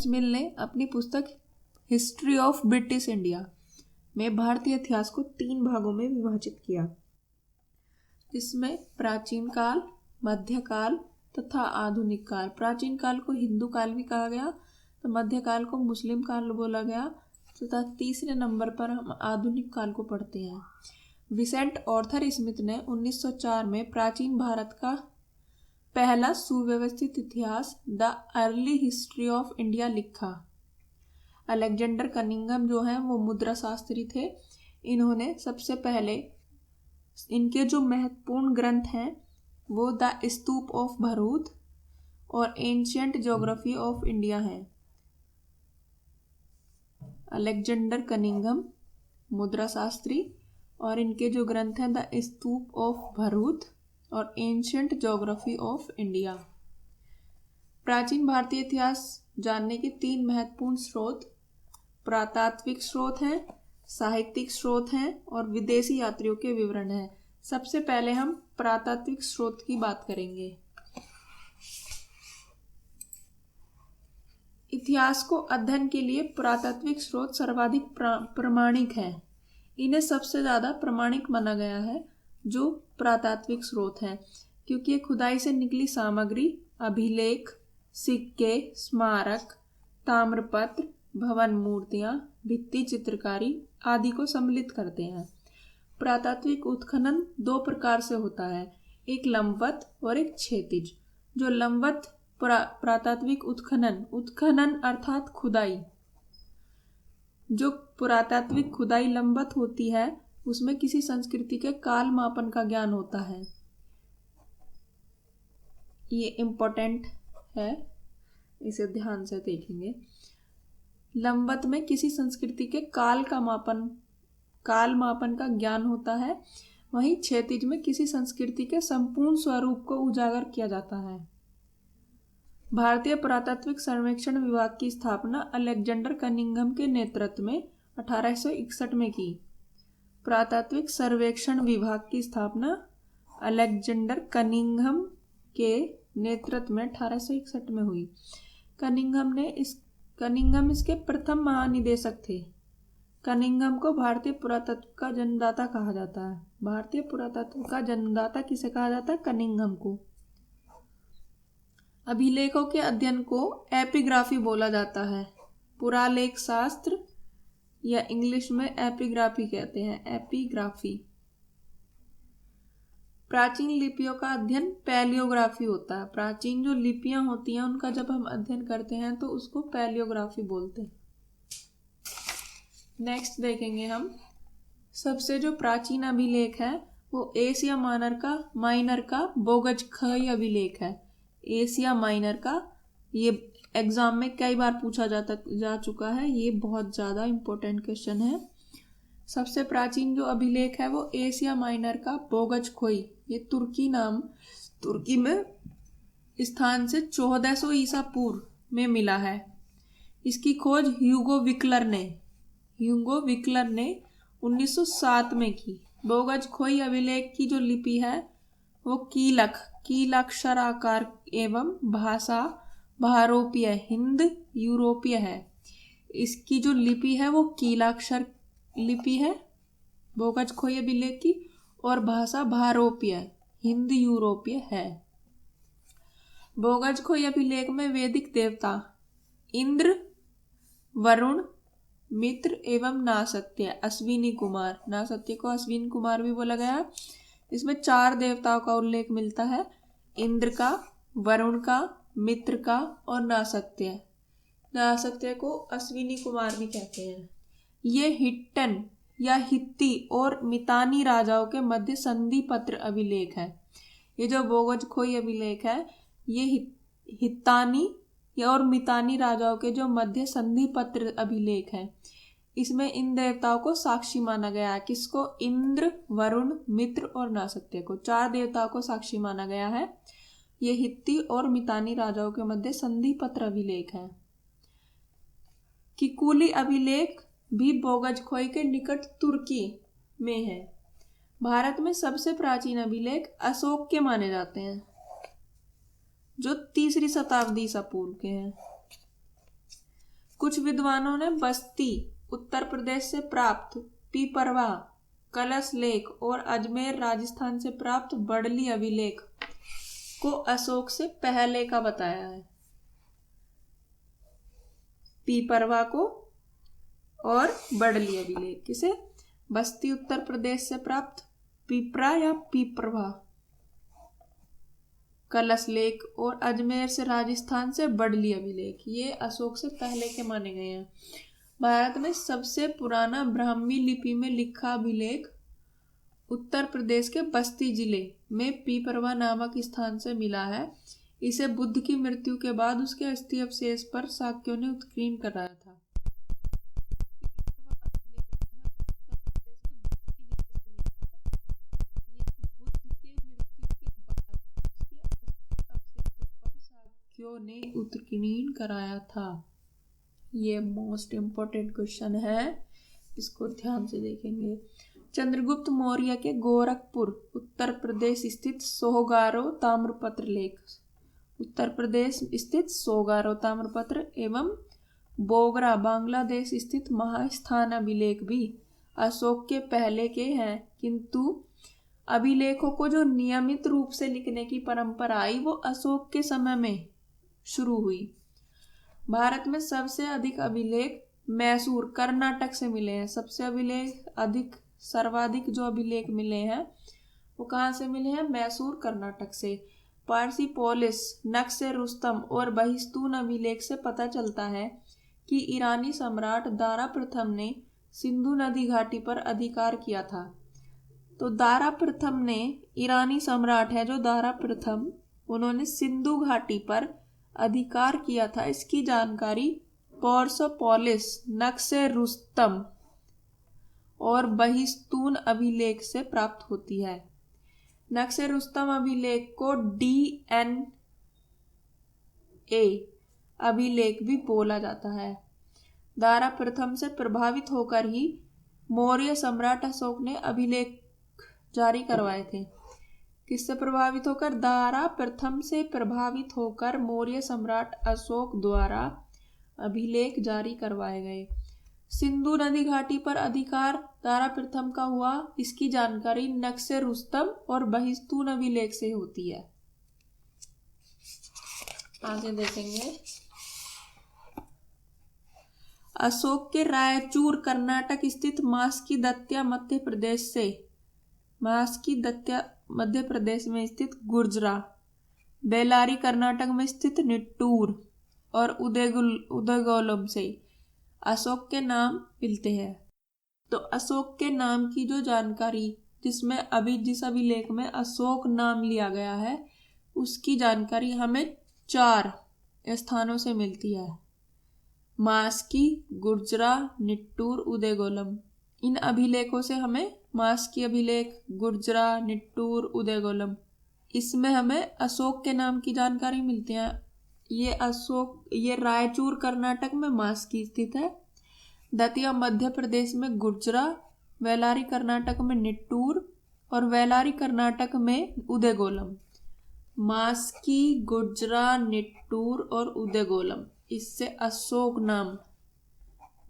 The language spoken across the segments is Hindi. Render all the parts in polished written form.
जेम्स मिल ने अपनी पुस्तक हिस्ट्री ऑफ ब्रिटिश इंडिया में भारतीय इतिहास को 3 भागों में विभाजित किया, जिसमें प्राचीन काल, मध्यकाल तथा आधुनिक काल। प्राचीन काल को हिंदू काल भी कहा गया, तो मध्यकाल को मुस्लिम काल बोला गया तथा तीसरे नंबर पर हम आधुनिक काल को पढ़ते हैं। विसेंट आर्थर स्मिथ ने 1904 में प्राचीन भारत का पहला सुव्यवस्थित इतिहास the early history of India लिखा। अलेक्जेंडर कनिंघम जो हैं वो मुद्रा शास्त्री थे। इन्होंने सबसे पहले इनके जो महत्वपूर्ण ग्रंथ हैं वो द स्तूप ऑफ भरूच और एंशियंट ज्योग्राफी ऑफ इंडिया हैं। अलेक्जेंडर कनिंघम, मुद्रा शास्त्री, और इनके जो ग्रंथ हैं द स्तूप ऑफ भरूच और एंशियंट ज्योग्राफी ऑफ इंडिया। प्राचीन भारतीय इतिहास जानने के 3 महत्वपूर्ण स्रोत पुरातात्विक स्रोत हैं, साहित्यिक स्रोत हैं और विदेशी यात्रियों के विवरण हैं। सबसे पहले हम पुरातात्विक स्रोत की बात करेंगे। इतिहास को अध्ययन के लिए पुरातात्विक स्रोत सर्वाधिक प्रामाणिक हैं। इन्हें सबसे ज़्यादा प्रामाणिक माना गया है जो पुरातात्विक स्रोत हैं, क्योंकि ये खुदाई से निकली सामग्री, अभिलेख, सिक्के, स्मारक, ताम्रपत्र, भवन मूर्तियाँ, भित्ति चित्रकारी आदि को सम्मिलित करते हैं। पुरातात्विक उत्खनन 2 प्रकार से होता है, एक लंबवत और एक क्षैतिज। जो लंबवत पुरातात्विक उत्खनन अर्थात खुदाई, जो पुरातात्विक खुदाई लंबवत होती है उसमें किसी संस्कृति के काल मापन का ज्ञान होता है। ये इम्पोर्टेंट है, इसे ध्यान से देखेंगे। लंबवत में किसी संस्कृति के काल मापन का ज्ञान होता है, वहीं क्षैतिज में किसी संस्कृति के संपूर्ण स्वरूप को उजागर किया जाता है। भारतीय पुरातात्विक सर्वेक्षण विभाग की स्थापना अलेक्जेंडर कनिंघम के नेतृत्व में 1861 में की। पुरातात्विक सर्वेक्षण विभाग की स्थापना अलेक्जेंडर कनिंघम के नेतृत्व में 1861 में हुई। कनिंघम इसके प्रथम महानिदेशक थे। कनिंघम को भारतीय पुरातत्व का जन्मदाता कहा जाता है। भारतीय पुरातत्व का जन्मदाता किसे कहा जाता है? कनिंघम को। अभिलेखों के अध्ययन को एपिग्राफी बोला जाता है। पुरालेख शास्त्र या इंग्लिश में एपिग्राफी कहते हैं, एपिग्राफी। प्राचीन लिपियों का अध्ययन पैलियोग्राफी होता है। प्राचीन जो लिपियां होती हैं उनका जब हम अध्ययन करते हैं तो उसको पैलियोग्राफी बोलते हैं। नेक्स्ट देखेंगे हम, सबसे जो प्राचीन अभिलेख है वो एशिया माइनर का बोगजखई अभिलेख है। एशिया माइनर का, ये एग्जाम में कई बार पूछा जा चुका है, ये बहुत ज़्यादा इम्पोर्टेंट क्वेश्चन है। सबसे प्राचीन जो अभिलेख है वो एशिया माइनर का बोगजखोई, ये तुर्की में स्थान से 1400 ईसा पूर्व में मिला है। इसकी खोज ह्यूगो विक्लर ने 1907 में की। बोगजखोई अभिलेख की जो लिपि है वो कीलाक्षराकार एवं भाषा भारोपीय हिंद यूरोपीय है। इसकी जो लिपि है वो कीलाक्षर लिपि है बोगजखोई अभिलेख की, और भाषा भारोपीय हिंद यूरोपीय है। बोगजखोई अभिलेख में वैदिक देवता इंद्र, वरुण, मित्र एवं नासत्य, अश्विनी कुमार, नासत्य को अश्विनी कुमार भी बोला गया। इसमें 4 देवताओं का उल्लेख मिलता है, इंद्र का, वरुण का, मित्र का और नासत्य। नासत्य को अश्विनी कुमार भी कहते हैं। ये हिट्टन या हित्ती और मितानी राजाओं के मध्य संधि पत्र अभिलेख है। ये जो बोगजखोई अभिलेख है ये हित्तानी और मितानी राजाओं के जो मध्य संधि पत्र अभिलेख है। इसमें इन देवताओं को साक्षी माना गया है। किसको? इंद्र, वरुण, मित्र और नासत्य को, 4 देवताओं को साक्षी माना गया है। ये हित्ती और मितानी राजाओं के मध्य संधि पत्र अभिलेख है। किकुली अभिलेख भी बोगजखोई के निकट तुर्की में है। भारत में सबसे प्राचीन अभिलेख अशोक के माने जाते हैं, जो 3री शताब्दी ईसा पूर्व के हैं। कुछ विद्वानों ने बस्ती उत्तर प्रदेश से प्राप्त, पीपरवा, कलश लेख और अजमेर राजस्थान से प्राप्त बड़ली अभिलेख को अशोक से पहले का बताया है। पीपरवा को और बड़ली अभिलेख किसे? बस्ती उत्तर प्रदेश से प्राप्त पीपरा या पीपरवा, कलश लेख और अजमेर से राजस्थान से बड़ली अभिलेख, ये अशोक से पहले के माने गए हैं। भारत में सबसे पुराना ब्राह्मी लिपि में लिखा अभिलेख उत्तर प्रदेश के बस्ती जिले में पीपरवा नामक स्थान से मिला है। इसे बुद्ध की मृत्यु के बाद उसके अस्थि अवशेष पर शाक्यों ने उत्कीर्ण कराया था। ने उत्कीर्ण कराया था। ये मोस्ट इम्पोर्टेंट क्वेश्चन है, इसको ध्यान से देखेंगे। चंद्रगुप्त मौर्य के गोरखपुर उत्तर प्रदेश स्थित सोहगारो ताम्रपत्र लेख, उत्तर प्रदेश स्थित सोहगारो ताम्रपत्र एवं बोगरा बांग्लादेश स्थित महास्थान अभिलेख भी अशोक के पहले के हैं, किंतु अभिलेखों को जो नियमित रूप से लिखने की परंपरा आई वो अशोक के समय में शुरू हुई। भारत में सबसे अधिक अभिलेख मैसूर कर्नाटक से मिले हैं। सबसे सर्वाधिक जो अभिलेख मिले हैं वो कहाँ से मिले हैं? मैसूर कर्नाटक से। पारसी पोलिस, नक्शे रुस्तम और बहिस्तून अभिलेख से पता चलता है कि ईरानी सम्राट दारा प्रथम ने सिंधु नदी घाटी पर अधिकार किया था। तो दारा प्रथम ने, ईरानी सम्राट है जो दारा प्रथम, उन्होंने सिंधु घाटी पर अधिकार किया था। इसकी जानकारी पर्सोपोलिस, नक्शे रुस्तम और बहिस्तून अभिलेख से प्राप्त होती है। नक्शे रुस्तम अभिलेख को DNA अभिलेख भी बोला जाता है। दारा प्रथम से प्रभावित होकर ही मौर्य सम्राट अशोक ने अभिलेख जारी करवाए थे। किससे प्रभावित होकर? दारा प्रथम से प्रभावित होकर मौर्य सम्राट अशोक द्वारा अभिलेख जारी करवाए गए। सिंधु नदी घाटी पर अधिकार दारा प्रथम का हुआ, इसकी जानकारी नक्शे रुस्तम और बहिस्तून अभिलेख से होती है। आगे देखेंगे। अशोक के रायचूर कर्नाटक स्थित मास्की दत्या मध्य प्रदेश में स्थित गुर्जरा, बेलारी कर्नाटक में स्थित निट्टूर और उदयगोलम से अशोक के नाम मिलते हैं। तो अशोक के नाम की जो जानकारी, जिसमें जिस अभिलेख में अशोक नाम लिया गया है, उसकी जानकारी हमें 4 स्थानों से मिलती है। मास्की, गुर्जरा, निट्टूर, उदयगोलम। इन अभिलेखों से हमें मास्की अभिलेख, गुर्जरा, निट्टूर, उदयगोलम, इसमें हमें अशोक के नाम की जानकारी मिलती है। ये रायचूर कर्नाटक में मास्की स्थित है, दतिया मध्य प्रदेश में गुर्जरा, वेलारी कर्नाटक में निट्टूर और वेलारी कर्नाटक में उदयगोलम। मास्की, गुर्जरा, निट्टूर और उदयगोलम, इससे अशोक नाम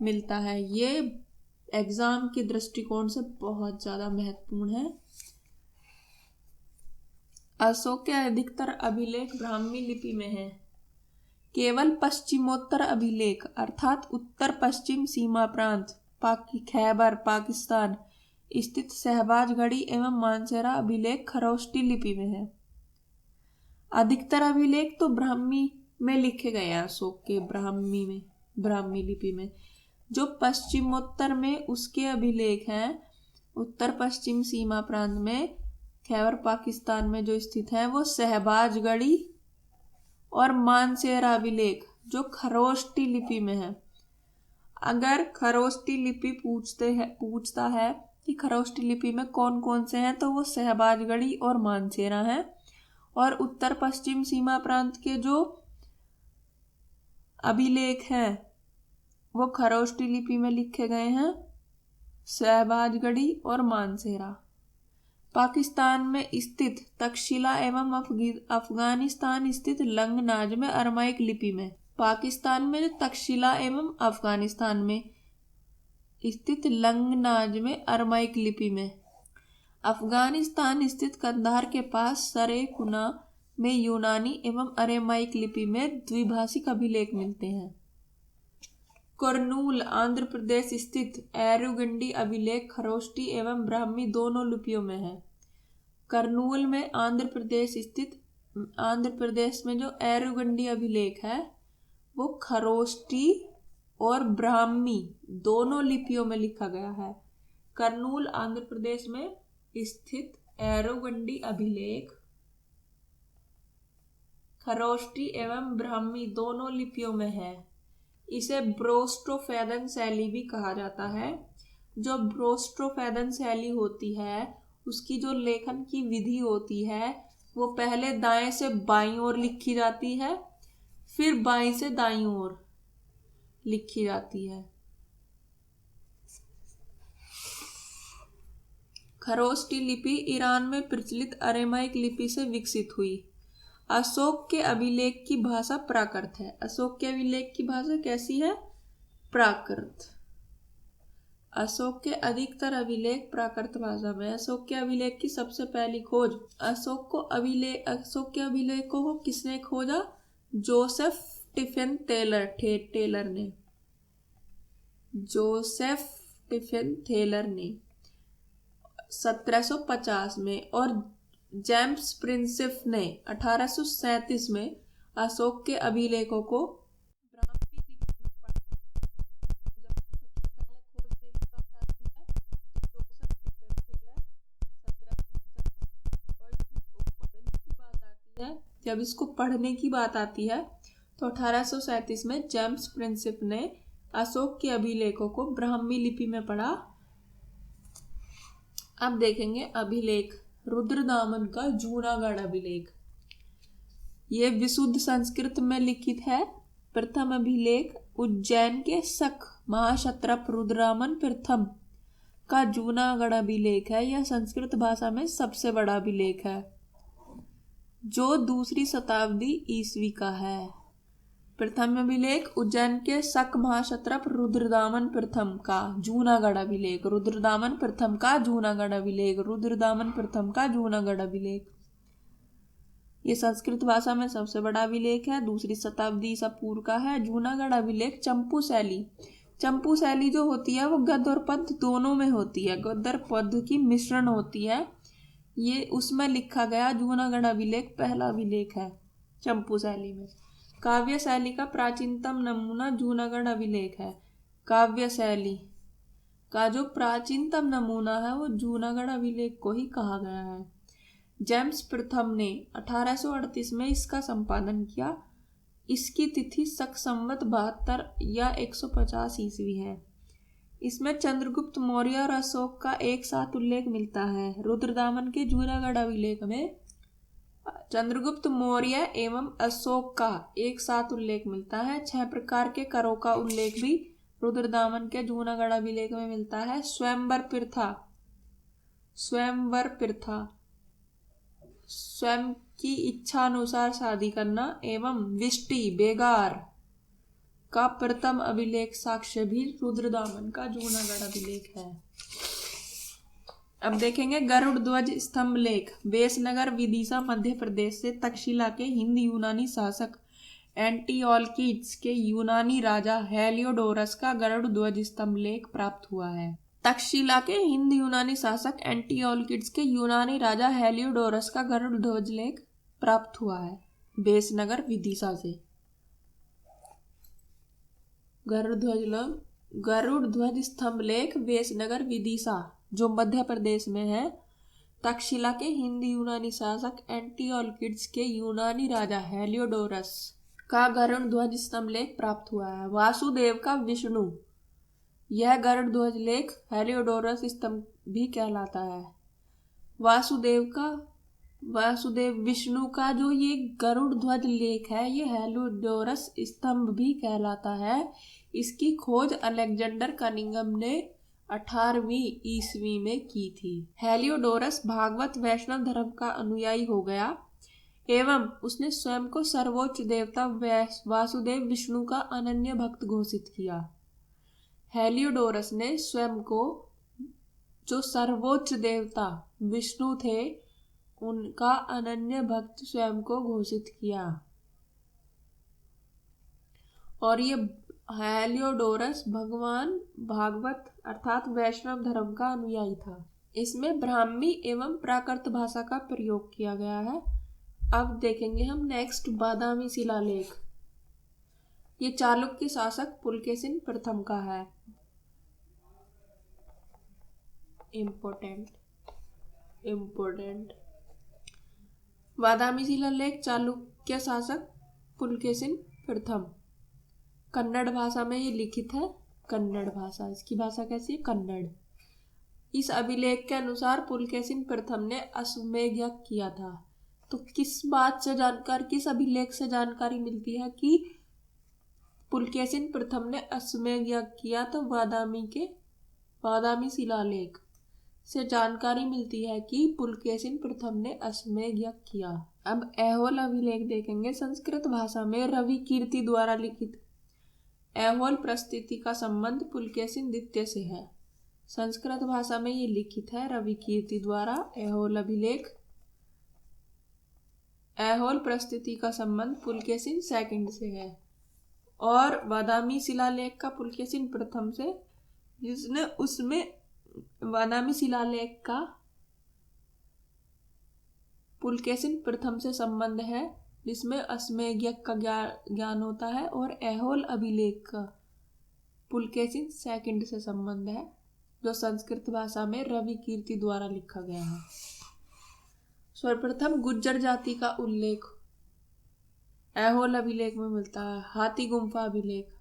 मिलता है। ये एग्जाम के दृष्टिकोण से बहुत ज्यादा महत्वपूर्ण है। अशोक के अधिकतर अभिलेख ब्राह्मी लिपि में हैं। केवल पश्चिमोत्तर अभिलेख अर्थात उत्तर पश्चिम सीमा प्रांत खैबर पाकिस्तान स्थित शहबाजगढ़ी एवं मानसेरा अभिलेख खरोष्टी लिपि में है। अधिकतर अभिलेख तो ब्राह्मी में लिखे गए हैं अशोक के, ब्राह्मी लिपि में। जो पश्चिमोत्तर में उसके अभिलेख हैं, उत्तर पश्चिम सीमा प्रांत में खैबर पाकिस्तान में जो स्थित है वो शहबाजगढ़ी और मानसेरा अभिलेख जो खरोष्टी लिपि में है। अगर खरोष्टी लिपि पूछता है कि खरोष्टी लिपि में कौन कौन से हैं, तो वो शहबाजगढ़ी और मानसेरा हैं। और उत्तर पश्चिम सीमा प्रांत के जो अभिलेख हैं वो खरोष्टी लिपि में लिखे गए हैं, शहबाजगढ़ी और मानसेरा। पाकिस्तान में स्थित तक्षशिला एवं अफगानिस्तान स्थित लंगनाज में अरमाइक लिपि में पाकिस्तान में तक्षशिला एवं अफगानिस्तान में स्थित लंगनाज में अरमाइक लिपि में। अफगानिस्तान स्थित कंधार के पास सरेकुना में यूनानी एवं अरेमाइक लिपि में द्विभाषिक अभिलेख मिलते हैं। कुर्नूल आंध्र प्रदेश स्थित एरुगंडी अभिलेख खरोष्टी एवं ब्राह्मी दोनों लिपियों में है। कर्नूल में आंध्र प्रदेश में जो एरुगंडी अभिलेख है वो खरोष्टी और ब्राह्मी दोनों लिपियों में लिखा गया है। कर्नूल आंध्र प्रदेश में स्थित एरुगंडी अभिलेख खरोष्टी एवं ब्राह्मी दोनों लिपियों में है। इसे ब्रोस्टोफेदन शैली भी कहा जाता है। जो ब्रोस्टोफेदन शैली होती है उसकी जो लेखन की विधि होती है वो पहले दाएं से बाईं ओर लिखी जाती है, फिर बाईं से दाईं ओर लिखी जाती है। खरोष्टी लिपि ईरान में प्रचलित अरेमाइक लिपि से विकसित हुई। अशोक के अभिलेख की भाषा प्राकृत है। अशोक के अभिलेख की भाषा कैसी है? प्राकृत। अशोक के अधिकतर अभिलेख प्राकृत भाषा में। अशोक के अभिलेख की सबसे पहली खोज अशोक के अभिलेखों को किसने खोजा? जोसेफ टिफिन टेलर ने। जोसेफ टिफिन टेलर ने 1750 में और जेम्स प्रिंसिप ने 1837 में अशोक के अभिलेखों को ब्राह्मी लिपि में पढ़ा। जब सबसे पहले खोजने की बात आती है तो जोसेफ टिफिन टेलर 1750, और जब इसको पढ़ने की बात आती है तो 1837 में जेम्स प्रिंसिप ने अशोक के अभिलेखों को ब्राह्मी लिपि में पढ़ा। अब देखेंगे अभिलेख। रुद्रदामन का जूनागढ़ अभिलेख, ये विशुद्ध संस्कृत में लिखित है। प्रथम अभिलेख उज्जैन के शक महाक्षत्रप रुद्रदामन प्रथम का जूनागढ़ अभिलेख है। यह संस्कृत भाषा में सबसे बड़ा अभिलेख है जो 2री शताब्दी ईस्वी का है। प्रथम अभिलेख उज्जैन के शक महाक्षत्रप रुद्रदामन प्रथम का जूनागढ़ अभिलेख। रुद्रदामन प्रथम का जूनागढ़ अभिलेख। रुद्रदामन प्रथम का जूनागढ़ अभिलेख। ये संस्कृत भाषा में सबसे बड़ा अभिलेख है, 2री शताब्दी ईसा पूर्व का है। जूनागढ़ अभिलेख चंपू शैली जो होती है वो गद्य और पद्य दोनों में होती है। गद्य और पद्य की मिश्रण होती है। ये उसमें लिखा गया जूनागढ़ अभिलेख पहला अभिलेख है चंपू शैली में। काव्य शैली का प्राचीनतम नमूना जूनागढ़ अभिलेख है। काव्य शैली का जो प्राचीनतम नमूना है वो जूनागढ़ अभिलेख को ही कहा गया है। जेम्स प्रथम ने 1838 में इसका संपादन किया। इसकी तिथि शक संवत 72 या 150 ईस्वी है। इसमें चंद्रगुप्त मौर्य और अशोक का एक साथ उल्लेख मिलता है। रुद्रदामन के जूनागढ़ अभिलेख में चंद्रगुप्त मौर्य एवं अशोक का एक साथ उल्लेख मिलता है। 6 प्रकार के करों का उल्लेख भी रुद्रदामन के जूनागढ़ अभिलेख में मिलता है। स्वयंवर प्रथा, स्वयं की इच्छा अनुसार शादी करना एवं विष्टि बेगार का प्रथम अभिलेख साक्ष्य भी रुद्रदामन का जूनागढ़ अभिलेख है। अब देखेंगे गरुड़ ध्वज स्तंभ लेख। बेसनगर विदिशा मध्य प्रदेश से तक्षशिला के हिंद यूनानी शासक एंटिओलकीड्स के यूनानी राजा हेलियोडोरस का गरुड़ ध्वज स्तंभ लेख प्राप्त हुआ है। तक्षशिला के हिंद यूनानी शासक एंटिओलकीड्स के यूनानी राजा हेलियोडोरस का गरुड़ ध्वज लेख प्राप्त हुआ है बेसनगर विदिशा से। गरुड़ ध्वज स्तंभ लेख बेसनगर विदिशा जो मध्य प्रदेश में है। तक्षशिला के हिंद यूनानी शासक एंटिओलकीड्स के यूनानी राजा हेलियोडोरस का गरुड़ ध्वज स्तंभ लेख प्राप्त हुआ है। वासुदेव का विष्णु, यह गरुड़ ध्वज लेख हेलियोडोरस स्तंभ भी कहलाता है। वासुदेव विष्णु का जो ये गरुड़ ध्वज लेख है ये हेलियोडोरस स्तंभ भी कहलाता है। इसकी खोज अलेक्जेंडर कनिंघम ने 18वीं ईस्वी में की थी। हेलियोडोरस भागवत वैष्णव धर्म का अनुयायी हो गया। एवं उसने स्वयं को सर्वोच्च देवता वासुदेव विष्णु का अनन्य भक्त घोषित किया। हेलियोडोरस ने स्वयं को जो सर्वोच्च देवता विष्णु थे उनका अनन्य भक्त स्वयं को घोषित किया। और ये हेलियोडोरस भगवान भागवत अर्थात वैष्णव धर्म का अनुयायी था। इसमें ब्राह्मी एवं प्राकृत भाषा का प्रयोग किया गया है। अब देखेंगे हम नेक्स्ट बादामी शिलालेख। ये चालुक्य शासक पुलकेशिन प्रथम का है। इम्पोर्टेंट बादामी शिलालेख चालुक्य शासक पुलकेशिन प्रथम। कन्नड़ भाषा में ये लिखित है। कन्नड़ भाषा, इसकी भाषा कैसी है? कन्नड़। इस अभिलेख के अनुसार पुलकेशिन प्रथम ने अश्वमेध यज्ञ किया था। तो किस बात से जानकारी, किस अभिलेख से जानकारी मिलती है कि पुलकेशिन प्रथम ने अश्वमेध यज्ञ किया? तो बादामी शिलालेख से जानकारी मिलती है कि पुलकेशिन प्रथम ने अश्वमेध यज्ञ किया। अब ऐहोल अभिलेख देखेंगे। संस्कृत भाषा में रवि कीर्ति द्वारा लिखित ऐहोल प्रस्तुति का संबंध पुलकेशिन द्वितीय से है। संस्कृत भाषा में ये लिखित है रवि कीर्ति द्वारा ऐहोल अभिलेख। ऐहोल प्रस्तुति का संबंध पुलकेशिन सेकंड से है। और बादामी शिलालेख का पुलकेशिन प्रथम से, जिसने उसमें बादामी शिलालेख का पुलकेशिन प्रथम से संबंध है, जिसमें अश्वमेध यज्ञ का ज्ञान होता है। और ऐहोल अभिलेख का पुलकेशिन सेकंड से संबंध है, जो संस्कृत भाषा में रवि कीर्ति द्वारा लिखा गया है। सर्वप्रथम गुज्जर जाति का उल्लेख ऐहोल अभिलेख में मिलता है। हाथी गुम्फा अभिलेख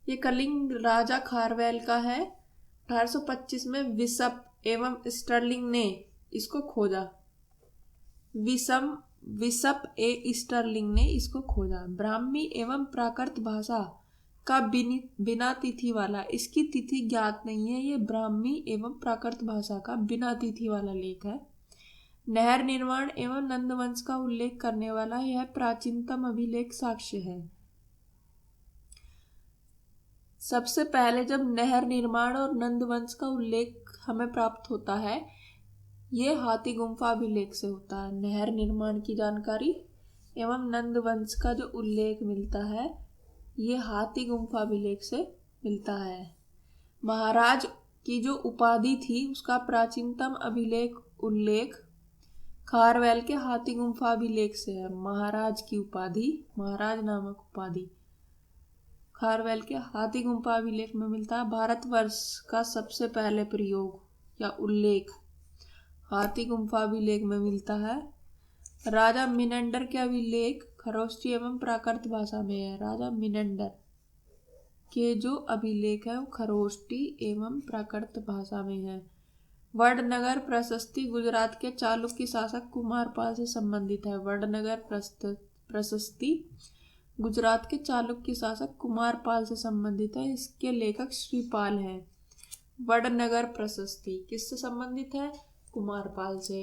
ये कलिंग राजा खारवेल का है। 1825 में विशप एवं स्टर्लिंग ने इसको खोजा। विशप ए स्टर्लिंग ने इसको खोजा। ब्राह्मी एवं प्राकृत भाषा का बिना तिथि वाला, इसकी तिथि ज्ञात नहीं है। ये ब्राह्मी एवं प्राकृत भाषा का बिना तिथि वाला लेख है। नहर निर्माण एवं नंदवंश का उल्लेख करने वाला यह प्राचीनतम अभिलेख साक्ष्य है। सबसे पहले जब नहर निर्माण और नंदवंश का उल्लेख हमें प्राप्त होता है, ये हाथी गुम्फा अभिलेख से होता है। नहर निर्माण की जानकारी एवं नंदवंश का जो उल्लेख मिलता है, ये हाथी गुम्फा अभिलेख से मिलता है। महाराज की जो उपाधि थी उसका प्राचीनतम अभिलेख उल्लेख खारवेल के हाथी गुम्फा अभिलेख से है। महाराज की उपाधि, महाराज नामक उपाधि खारवेल के हाथी गुम्फा अभिलेख में मिलता है। भारतवर्ष का सबसे पहले प्रयोग या उल्लेख हाथी गुम्फा अभिलेख में मिलता है। राजा मिनेंडर के अभिलेख खरोष्टी एवं प्राकृत भाषा में है। राजा मिनेंडर के जो अभिलेख है वो खरोष्टी एवं प्राकृत भाषा में है। वडनगर प्रशस्ति गुजरात के चालुक्य शासक कुमारपाल से संबंधित है। वडनगर प्रशस्ति गुजरात के चालुक्य शासक कुमारपाल से संबंधित है। इसके लेखक श्रीपाल हैं। वडनगर प्रशस्ति किससे संबंधित है? कुमारपाल से।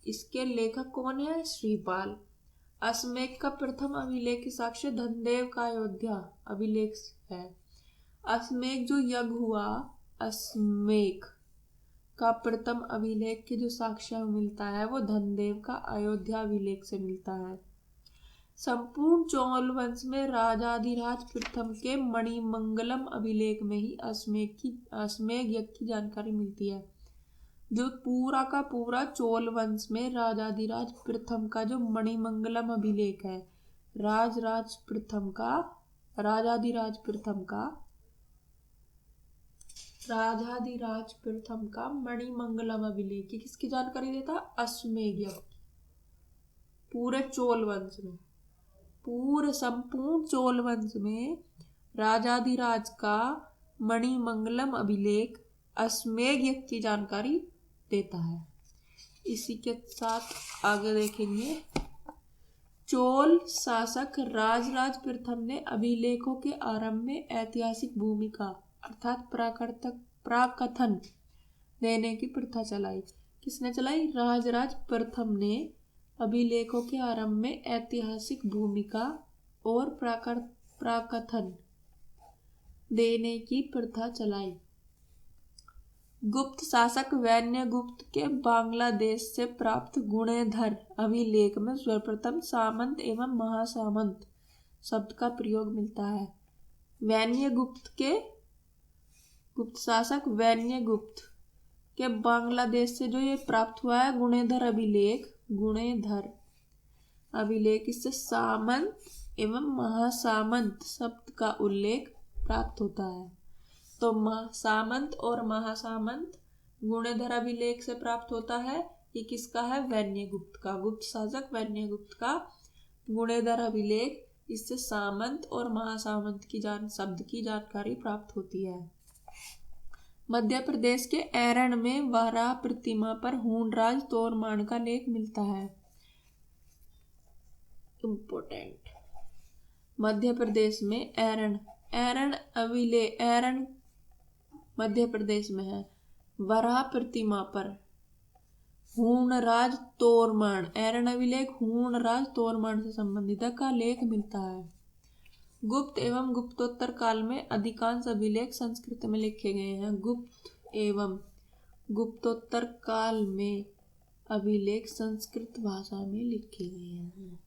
इसके लेखक कौन है? श्रीपाल। अश्वमेध का प्रथम अभिलेख साक्ष्य धनदेव का अयोध्या अभिलेख है। अश्वमेध जो यज्ञ हुआ, अश्वमेध का प्रथम अभिलेख के जो साक्ष्य मिलता है वो धनदेव का अयोध्या अभिलेख से मिलता है। संपूर्ण चोल वंश में राजाधिराज प्रथम के मणिमंगलम अभिलेख में ही अश्वमेध यज्ञ की जानकारी मिलती है। जो पूरा का पूरा चोल वंश में राजाधिराज प्रथम का जो मणिमंगलम अभिलेख है, राजाधिराज प्रथम का मणिमंगलम अभिलेख किसकी जानकारी देता? अश्वमेध यज्ञ। पूरे चोल वंश में, पूरे संपूर्ण चोल वंश में राजाधिराज का मणिमंगलम अभिलेख अश्वमेध यज्ञ की जानकारी देता है। इसी के साथ आगे देखेंगे। चोल शासक राजराज प्रथम ने अभिलेखों के आरंभ में ऐतिहासिक भूमिका अर्थात प्राकथन देने की प्रथा चलाई। किसने चलाई? राजराज प्रथम ने अभिलेखों के आरंभ में ऐतिहासिक भूमिका और प्राकथन देने की प्रथा चलाई। गुप्त शासक वैन्यगुप्त के बांग्लादेश से प्राप्त गुणेधर अभिलेख में सर्वप्रथम सामंत एवं महासामंत शब्द का प्रयोग मिलता है। गुप्त शासक वैन्यगुप्त के बांग्लादेश से जो ये प्राप्त हुआ है गुणेधर अभिलेख इससे सामंत एवं महासामंत शब्द का उल्लेख प्राप्त होता है। तो सामंत और महासामंत गुणेधर अभिलेख से प्राप्त होता है। ये किसका है? वैन्यगुप्त का। गुप्त शासक वैन्यगुप्त का गुणेधर अभिलेख, इससे सामंत और महासामंत की शब्द की जानकारी प्राप्त होती है। मध्य प्रदेश के एरण में वराह प्रतिमा पर हूणराज तोरमान का लेख मिलता है। इम्पोर्टेंट। मध्य प्रदेश में एरण मध्य प्रदेश में है। वराह प्रतिमा पर हूणराज तोरमान, एरण अभिलेख हूणराज तोरमान से संबंधित का लेख मिलता है। गुप्त एवं गुप्तोत्तर काल में अधिकांश अभिलेख संस्कृत में लिखे गए हैं। गुप्त एवं गुप्तोत्तर काल में अभिलेख संस्कृत भाषा में लिखे गए हैं।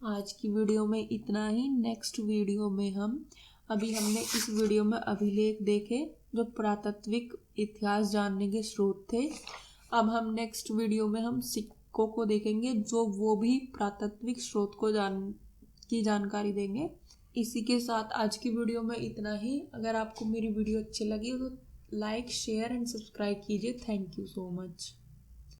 आज की वीडियो में इतना ही। नेक्स्ट वीडियो में हमने इस वीडियो में अभिलेख देखे जो पुरातात्विक इतिहास जानने के स्रोत थे। अब हम नेक्स्ट वीडियो में हम सिक्कों को देखेंगे जो वो भी पुरातात्विक स्रोत को की जानकारी देंगे। इसी के साथ आज की वीडियो में इतना ही। अगर आपको मेरी वीडियो अच्छी लगी तो लाइक, शेयर एंड सब्सक्राइब कीजिए। Thank you so much.